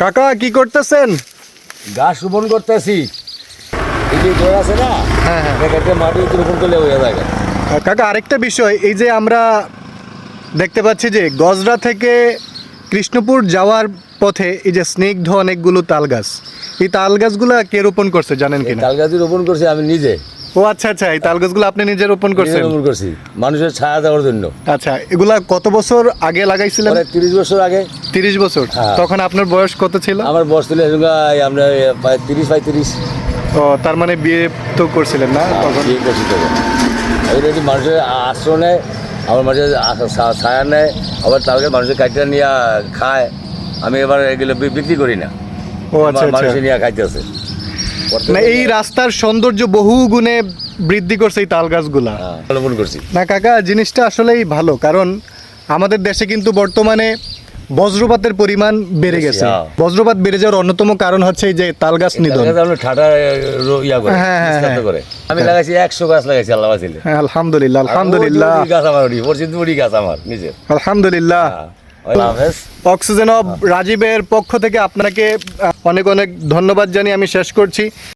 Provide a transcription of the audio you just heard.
কাকা কি করতেছেন? গাছ রোপণ করতেছি। এই যে ঘর আছে না, হ্যাঁ হ্যাঁ একটা মাটি রোপণ করলে হয়ে যায়। কাকা, আরেকটা বিষয়, এই যে আমরা দেখতে পাচ্ছি যে গজরা থেকে কৃষ্ণপুর যাওয়ার পথে এই যে স্নিগ্ধ অনেকগুলো তাল গাছ, এই তাল গাছগুলা কে রোপণ করছে জানেন কিনা? তাল গাছ রোপণ করছি আমি নিজে। ও আচ্ছা আচ্ছা, এই তাল গাছগুলো আপনি নিজে রোপণ নিজে করছেন? রোপণ করছি মানুষের ছায়া দেওয়ার জন্য। আচ্ছা, এগুলা কত বছর আগে লাগাইছিলেন? প্রায় 30 বছর আগে। 30 বছর? হ্যাঁ। তখন আপনার বয়স কত ছিল? আমার বয়স ছিল আমরা 30-35। ও, তার মানে বিয়ে তো করছিলেন না তখন? বিয়ে করছি তখন। এবার যদি মানুষের আশ্রয় নেয়, আমার মানুষের ছায়া নেয়, আবার তাল গাছ মানুষের কাটিয়ে নিয়ে খায়। আমি এবার এগুলো বিক্রি করি না। ও আচ্ছা আচ্ছা, মানুষের নিয়ে খাইতেছে। না এই রাস্তার সৌন্দর্য বহু গুণে বৃদ্ধি করছে এই তাল গাছগুলা। রোপণ করছি। না কাকা, জিনিসটা আসলেই ভালো, কারণ আমাদের দেশে কিন্তু বর্তমানে বজ্রপাতের পরিমাণ বেড়ে গেছে। হ্যাঁ। বজ্রপাত বেড়ে যাওয়ার অন্যতম কারণ হচ্ছে এই যে তাল গাছ নিধন। আমরা ঠাটা ইয়া করে, হ্যাঁ, হ্যাঁ, নিষ্কান্ত হ্যাঁ। করে। আমি লাগাইছি 100 গাছ লাগাইছি আল্লাহ বাঁচিলে। হ্যাঁ, আলহামদুলিল্লাহ আলহামদুলিল্লাহ গাছ আমার ওটি গাছ আমার নিজের। আলহামদুলিল্লাহ। আল্লাহ হাফেজ। অক্সিজেন অফ রাজীবের পক্ষ থেকে আপনাকে অনেক অনেক ধন্যবাদ জানিয়ে আমি শেষ করছি।